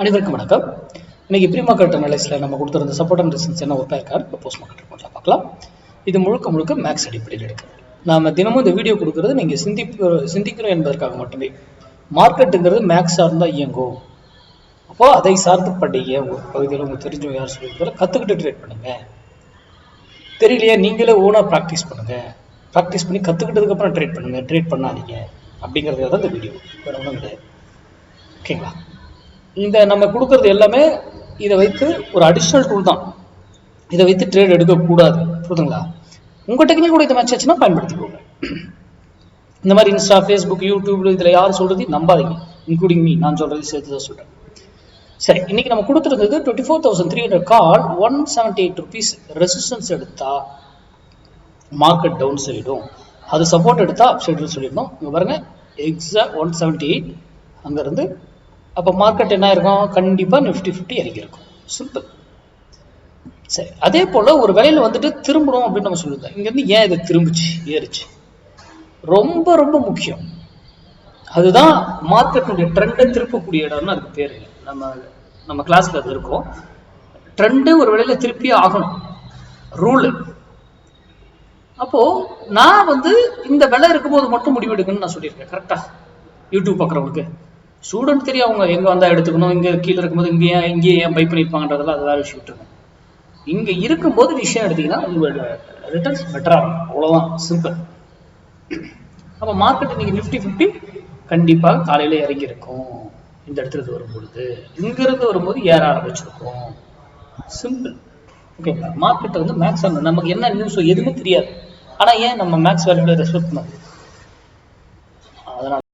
அனைவருக்கும் வணக்கம். இன்னைக்கு ப்ரீ மார்க்கெட் அனலைஸ்ல நம்ம கொடுத்துருந்த சப்போர்ட் அண்ட் ரெசிஸ்டன்ஸ் என்ன ஒர்க் ஆயிருக்காரு இப்போ போஸ்ட் மார்க்கெட் கொஞ்சம் பார்க்கலாம். இது முழுக்க மேக்ஸ் அடிப்படையில் எடுக்கிறது. நாம தினமும் இந்த வீடியோ கொடுக்கறது நீங்க சிந்திக்கணும் என்பதற்காக மட்டுமே. மார்க்கெட்டுங்கிறது மேக்ஸ் சார்ந்தா இயங்கும். அப்போ அதை சார்ந்து படிங்க. ஒரு பகுதியில் உங்களுக்கு தெரிஞ்சவங்க யார் சொல்லியிருந்தாலும் கத்துக்கிட்டு ட்ரேட் பண்ணுங்க. தெரியலையா நீங்களே ஓனா ப்ராக்டிஸ் பண்ணுங்க. ப்ராக்டிஸ் பண்ணி கத்துக்கிட்டதுக்கு அப்புறம் ட்ரேட் பண்ணுங்க. ட்ரேட் பண்ணாதீங்க அப்படிங்கிறது தான் இந்த வீடியோ. வேற ஒன்றும் கிடையாது. ஓகேங்களா? இந்த நம்ம கொடுக்கறது எல்லாமே இதை வைத்து ஒரு அடிஷ்னல் டூல் தான். இதை வைத்து ட்ரேட் எடுக்கக்கூடாது. புரியுதுங்களா? உங்கள் டெக்னிக் கூட இதை மேட்ச் ஆச்சுன்னா பயன்படுத்திக்கோங்க. இந்த மாதிரி இன்ஸ்டா, ஃபேஸ்புக், யூடியூப் இதில் யார் சொல்றதையும் நம்பாதீங்க. இன்க்ளூடிங் மீ, நான் சொல்றது சேர்த்து தான் சொல்கிறேன். சரி, இன்னைக்கு நம்ம கொடுத்துருந்தது 24,300 கால் 178 rupees ரெசிஸ்டன்ஸ் எடுத்தா மார்க்கெட் டவுன் சைடும், அது சப்போர்ட் எடுத்தா அப் சைடுன்னு சொல்லியிருந்தோம். இங்கே பாருங்க, எக்ஸாக்ட் 178 அங்கேருந்து அப்போ மார்க்கெட் என்ன இருக்கும்? கண்டிப்பாக நிஃப்டி 50 இறங்கி இருக்கும். சிம்பிள். சரி, அதே போல் ஒரு வேலையில் வந்துட்டு திரும்பணும் அப்படின்னு நம்ம சொல்லியிருந்தோம். இங்கேருந்து ஏன் இது திரும்பிச்சு ஏறிச்சு? ரொம்ப முக்கியம். அதுதான் மார்க்கெட்டுடைய ட்ரெண்டை திருப்பக்கூடிய இடம்னு அதுக்கு பேரு. நம்ம கிளாஸ்ல அது இருக்கும். ட்ரெண்டு ஒரு வேலையில திருப்பியே ஆகணும், ரூல். அப்போ நான் இந்த விலை இருக்கும்போது மட்டும் முடிவெடுக்கணும்னு நான் சொல்லியிருக்கேன். கரெக்டா? யூடியூப் பார்க்குறவங்களுக்கு ஸ்டூடெண்ட் தெரியும், அவங்க எங்கே வந்தால் எடுத்துக்கணும், இங்கே கீழே இருக்கும்போது இங்கேயே ஏன் பை பண்ணியிருப்பாங்கன்றதெல்லாம் அது வேறு விஷயம் விட்டுருங்க. இங்கே இருக்கும்போது விஷயம் எடுத்தீங்கன்னா உங்களோட ரிட்டர்ன்ஸ் பெட்டராக இருக்கும். அவ்வளோதான், சிம்பிள். அப்போ மார்க்கெட் இன்னைக்கு நிஃப்டி 50 கண்டிப்பாக காலையில் இறங்கி இருக்கும். இந்த இடத்துல வரும்பொழுது இங்கிருந்து வரும்போது ஏற ஆரம்பிச்சிருக்கும். சிம்பிள். ஓகேங்களா? மார்க்கெட்டை மேக்ஸ் நமக்கு என்ன நியூஸ் எதுவுமே தெரியாது. ஆனால் ஏன் நம்ம மேக்ஸ் வேல்யூல ரெஸ்பெக்ட் பண்ணது? அதனால